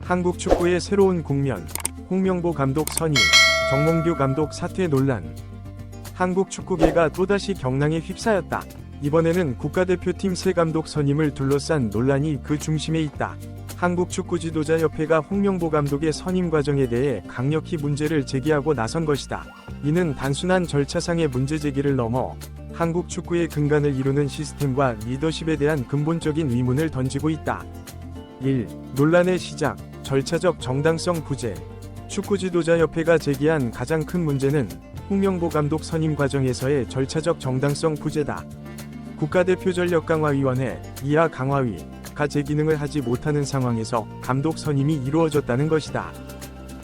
한국 축구의 새로운 국면, 홍명보 감독 선임, 정몽규 감독 사퇴 논란. 한국 축구계가 또다시 경랑에 휩싸였다. 이번에는 국가대표팀 새 감독 선임을 둘러싼 논란이 그 중심에 있다. 한국축구지도자협회가 홍명보 감독의 선임 과정에 대해 강력히 문제를 제기하고 나선 것이다. 이는 단순한 절차상의 문제 제기를 넘어 한국 축구의 근간을 이루는 시스템과 리더십에 대한 근본적인 의문을 던지고 있다. 1. 논란의 시작, 절차적 정당성 부재. 축구지도자협회가 제기한 가장 큰 문제는 홍명보 감독 선임 과정에서의 절차적 정당성 부재다. 국가대표 전력강화위원회, 이하 강화위가 제 기능을 하지 못하는 상황에서 감독 선임이 이루어졌다는 것이다.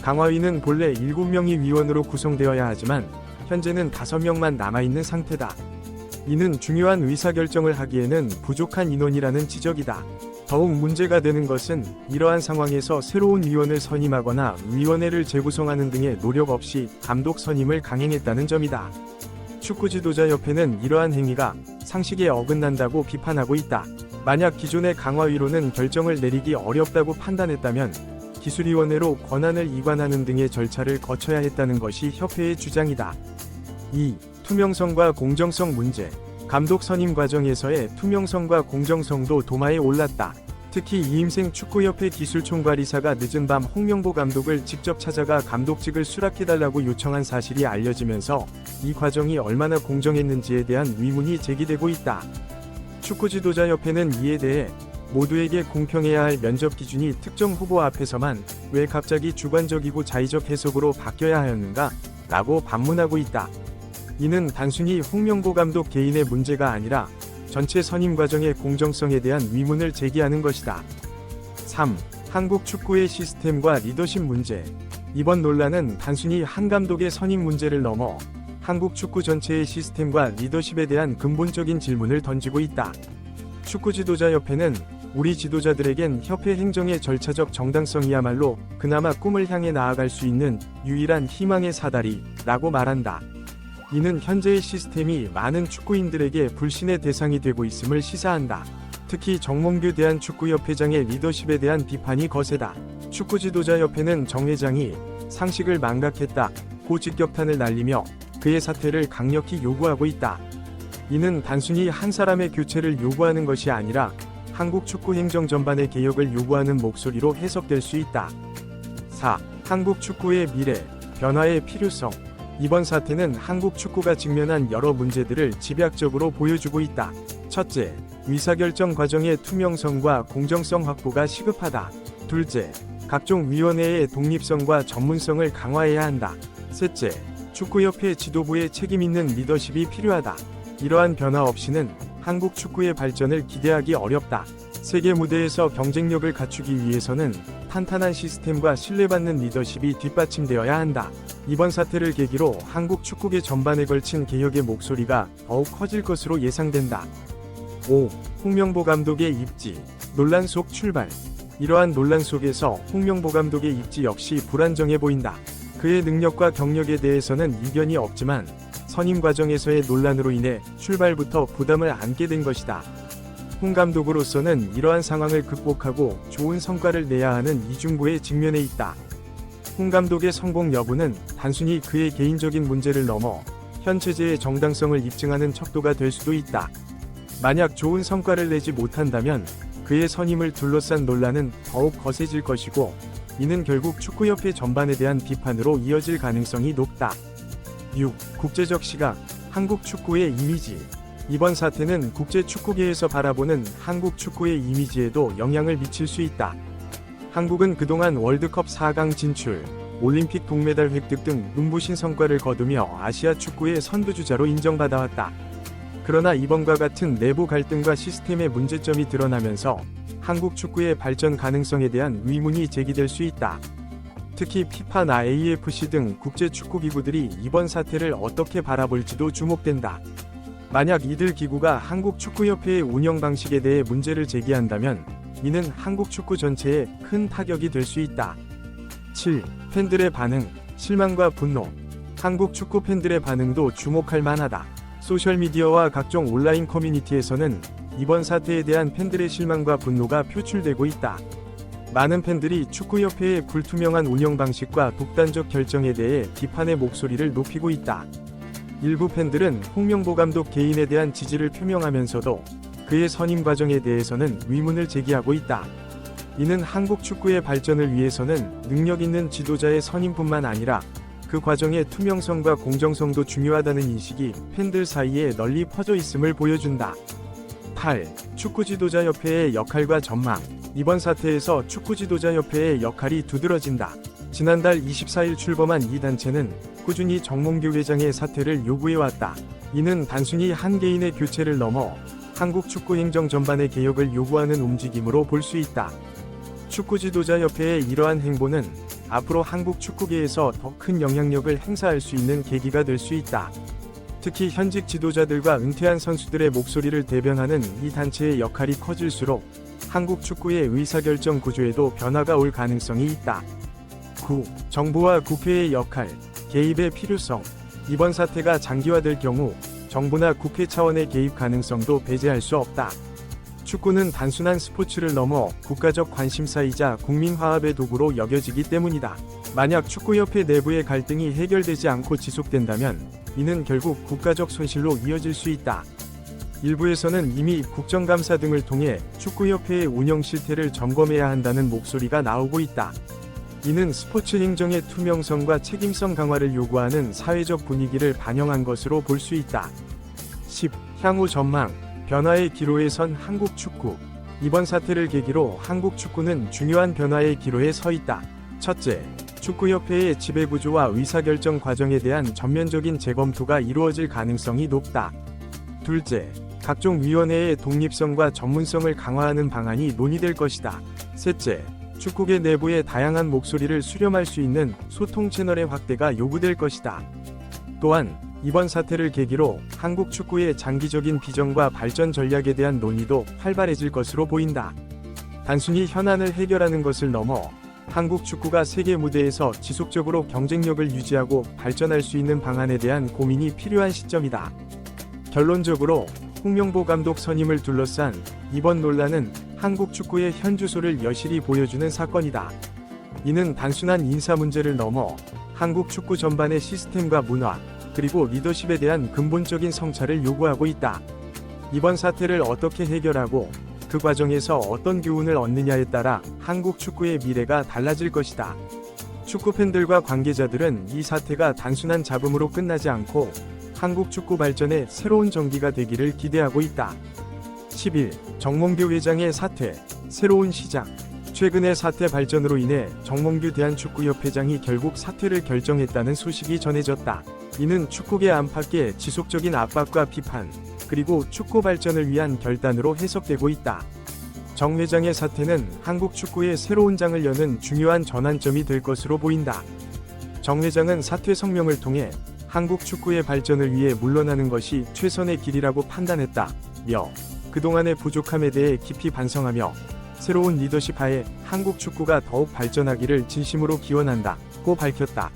강화위는 본래 7명의 위원으로 구성되어야 하지만 현재는 5명만 남아있는 상태다. 이는 중요한 의사결정을 하기에는 부족한 인원이라는 지적이다. 더욱 문제가 되는 것은 이러한 상황에서 새로운 위원을 선임하거나 위원회를 재구성하는 등의 노력 없이 감독 선임을 강행했다는 점이다. 축구지도자협회는 이러한 행위가 상식에 어긋난다고 비판하고 있다. 만약 기존의 강화위로는 결정을 내리기 어렵다고 판단했다면 기술위원회로 권한을 이관하는 등의 절차를 거쳐야 했다는 것이 협회의 주장이다. 2. 투명성과 공정성 문제. 감독 선임 과정에서의 투명성과 공정성도 도마에 올랐다. 특히 이임생 축구협회 기술총괄이사가 늦은 밤 홍명보 감독을 직접 찾아가 감독직을 수락해달라고 요청한 사실이 알려지면서 이 과정이 얼마나 공정했는지에 대한 의문이 제기되고 있다. 축구지도자협회는 이에 대해 모두에게 공평해야 할 면접 기준이 특정 후보 앞에서만 왜 갑자기 주관적이고 자의적 해석으로 바뀌어야 하였는가? 라고 반문하고 있다. 이는 단순히 홍명보 감독 개인의 문제가 아니라 전체 선임 과정의 공정성에 대한 의문을 제기하는 것이다. 3. 한국 축구의 시스템과 리더십 문제. 이번 논란은 단순히 한 감독의 선임 문제를 넘어 한국 축구 전체의 시스템과 리더십에 대한 근본적인 질문을 던지고 있다. 축구지도자협회는 우리 지도자들에겐 협회 행정의 절차적 정당성이야말로 그나마 꿈을 향해 나아갈 수 있는 유일한 희망의 사다리라고 말한다. 이는 현재의 시스템이 많은 축구인들에게 불신의 대상이 되고 있음을 시사한다. 특히 정몽규 대한축구협회장의 리더십에 대한 비판이 거세다. 축구지도자협회는 정 회장이 상식을 망각했다고 직격탄을 날리며 그의 사퇴를 강력히 요구하고 있다. 이는 단순히 한 사람의 교체를 요구하는 것이 아니라 한국 축구 행정 전반의 개혁을 요구하는 목소리로 해석될 수 있다. 4. 한국 축구의 미래, 변화의 필요성. 이번 사태는 한국 축구가 직면한 여러 문제들을 집약적으로 보여주고 있다. 첫째, 의사결정 과정의 투명성과 공정성 확보가 시급하다. 둘째, 각종 위원회의 독립성과 전문성을 강화해야 한다. 셋째, 축구협회 지도부의 책임있는 리더십이 필요하다. 이러한 변화 없이는 한국 축구의 발전을 기대하기 어렵다. 세계 무대에서 경쟁력을 갖추기 위해서는 탄탄한 시스템과 신뢰받는 리더십이 뒷받침되어야 한다. 이번 사태를 계기로 한국 축구계 전반에 걸친 개혁의 목소리가 더욱 커질 것으로 예상된다. 5. 홍명보 감독의 입지, 논란 속 출발. 이러한 논란 속에서 홍명보 감독의 입지 역시 불안정해 보인다. 그의 능력과 경력에 대해서는 이견이 없지만 선임 과정에서의 논란으로 인해 출발부터 부담을 안게 된 것이다. 홍 감독으로서는 이러한 상황을 극복하고 좋은 성과를 내야 하는 이중고에 직면해 있다. 홍 감독의 성공 여부는 단순히 그의 개인적인 문제를 넘어 현 체제의 정당성을 입증하는 척도가 될 수도 있다. 만약 좋은 성과를 내지 못한다면 그의 선임을 둘러싼 논란은 더욱 거세질 것이고 이는 결국 축구협회 전반에 대한 비판으로 이어질 가능성이 높다. 6. 국제적 시각, 한국 축구의 이미지. 이번 사태는 국제 축구계에서 바라보는 한국 축구의 이미지에도 영향을 미칠 수 있다. 한국은 그동안 월드컵 4강 진출, 올림픽 동메달 획득 등 눈부신 성과를 거두며 아시아 축구의 선두주자로 인정받아왔다. 그러나 이번과 같은 내부 갈등과 시스템의 문제점이 드러나면서 한국 축구의 발전 가능성에 대한 의문이 제기될 수 있다. 특히 피파나 AFC 등 국제 축구기구들이 이번 사태를 어떻게 바라볼지도 주목된다. 만약 이들 기구가 한국 축구협회의 운영 방식에 대해 문제를 제기한다면 이는 한국 축구 전체에 큰 타격이 될 수 있다. 7. 팬들의 반응, 실망과 분노. 한국 축구 팬들의 반응도 주목할 만하다. 소셜미디어와 각종 온라인 커뮤니티에서는 이번 사태에 대한 팬들의 실망과 분노가 표출되고 있다. 많은 팬들이 축구협회의 불투명한 운영 방식과 독단적 결정에 대해 비판의 목소리를 높이고 있다. 일부 팬들은 홍명보 감독 개인에 대한 지지를 표명하면서도 그의 선임 과정에 대해서는 의문을 제기하고 있다. 이는 한국 축구의 발전을 위해서는 능력 있는 지도자의 선임뿐만 아니라 그 과정의 투명성과 공정성도 중요하다는 인식이 팬들 사이에 널리 퍼져 있음을 보여준다. 8. 축구지도자협회의 역할과 전망. 이번 사태에서 축구지도자협회의 역할이 두드러진다. 지난달 24일 출범한 이 단체는 꾸준히 정몽규 회장의 사퇴를 요구해왔다. 이는 단순히 한 개인의 교체를 넘어 한국 축구 행정 전반의 개혁을 요구하는 움직임으로 볼 수 있다. 축구지도자협회의 이러한 행보는 앞으로 한국 축구계에서 더 큰 영향력을 행사할 수 있는 계기가 될 수 있다. 특히 현직 지도자들과 은퇴한 선수들의 목소리를 대변하는 이 단체의 역할이 커질수록 한국 축구의 의사결정 구조에도 변화가 올 가능성이 있다. 9. 정부와 국회의 역할, 개입의 필요성. 이번 사태가 장기화될 경우 정부나 국회 차원의 개입 가능성도 배제할 수 없다. 축구는 단순한 스포츠를 넘어 국가적 관심사이자 국민 화합의 도구로 여겨지기 때문이다. 만약 축구협회 내부의 갈등이 해결되지 않고 지속된다면 이는 결국 국가적 손실로 이어질 수 있다. 일부에서는 이미 국정감사 등을 통해 축구협회의 운영 실태를 점검해야 한다는 목소리가 나오고 있다. 이는 스포츠 행정의 투명성과 책임성 강화를 요구하는 사회적 분위기를 반영한 것으로 볼 수 있다. 10. 향후 전망. 변화의 기로에 선 한국 축구. 이번 사태를 계기로 한국 축구는 중요한 변화의 기로에 서 있다. 첫째, 축구협회의 지배구조와 의사결정 과정에 대한 전면적인 재검토가 이루어질 가능성이 높다. 둘째, 각종 위원회의 독립성과 전문성을 강화하는 방안이 논의될 것이다. 셋째, 축구계 내부의 다양한 목소리를 수렴할 수 있는 소통 채널의 확대가 요구될 것이다. 또한 이번 사태를 계기로 한국 축구의 장기적인 비전과 발전 전략에 대한 논의도 활발해질 것으로 보인다. 단순히 현안을 해결하는 것을 넘어 한국 축구가 세계 무대에서 지속적으로 경쟁력을 유지하고 발전할 수 있는 방안에 대한 고민이 필요한 시점이다. 결론적으로 홍명보 감독 선임을 둘러싼 이번 논란은 한국 축구의 현주소를 여실히 보여주는 사건이다. 이는 단순한 인사 문제를 넘어 한국 축구 전반의 시스템과 문화, 그리고 리더십에 대한 근본적인 성찰을 요구하고 있다. 이번 사태를 어떻게 해결하고 그 과정에서 어떤 교훈을 얻느냐에 따라 한국 축구의 미래가 달라질 것이다. 축구 팬들과 관계자들은 이 사태가 단순한 잡음으로 끝나지 않고 한국 축구 발전의 새로운 전기가 되기를 기대하고 있다. 11. 정몽규 회장의 사퇴, 새로운 시작. 최근의 사태 발전으로 인해 정몽규 대한축구협회장이 결국 사퇴를 결정했다는 소식이 전해졌다. 이는 축구계 안팎의 지속적인 압박과 비판, 그리고 축구 발전을 위한 결단으로 해석되고 있다. 정 회장의 사퇴는 한국 축구의 새로운 장을 여는 중요한 전환점이 될 것으로 보인다. 정 회장은 사퇴 성명을 통해 한국 축구의 발전을 위해 물러나는 것이 최선의 길이라고 판단했다며 그동안의 부족함에 대해 깊이 반성하며 새로운 리더십 하에 한국 축구가 더욱 발전하기를 진심으로 기원한다고 밝혔다.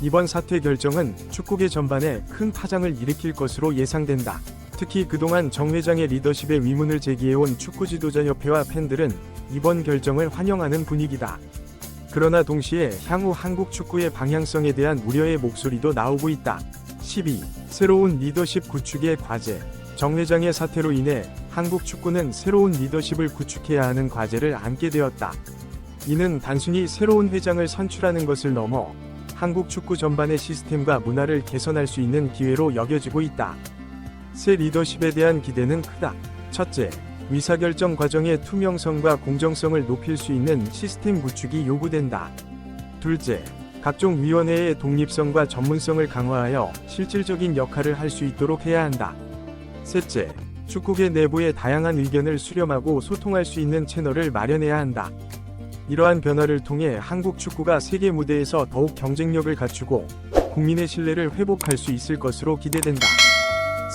이번 사퇴 결정은 축구계 전반에 큰 파장을 일으킬 것으로 예상된다. 특히 그동안 정 회장의 리더십에 의문을 제기해온 축구지도자협회와 팬들은 이번 결정을 환영하는 분위기다. 그러나 동시에 향후 한국 축구의 방향성에 대한 우려의 목소리도 나오고 있다. 12. 새로운 리더십 구축의 과제. 정 회장의 사퇴로 인해 한국 축구는 새로운 리더십을 구축해야 하는 과제를 안게 되었다. 이는 단순히 새로운 회장을 선출하는 것을 넘어 한국 축구 전반의 시스템과 문화를 개선할 수 있는 기회로 여겨지고 있다. 새 리더십에 대한 기대는 크다. 첫째, 의사결정 과정의 투명성과 공정성을 높일 수 있는 시스템 구축이 요구된다. 둘째, 각종 위원회의 독립성과 전문성을 강화하여 실질적인 역할을 할 수 있도록 해야 한다. 셋째, 축구계 내부의 다양한 의견을 수렴하고 소통할 수 있는 채널을 마련해야 한다. 이러한 변화를 통해 한국 축구가 세계 무대에서 더욱 경쟁력을 갖추고 국민의 신뢰를 회복할 수 있을 것으로 기대된다.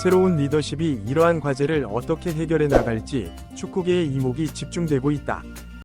새로운 리더십이 이러한 과제를 어떻게 해결해 나갈지 축구계의 이목이 집중되고 있다.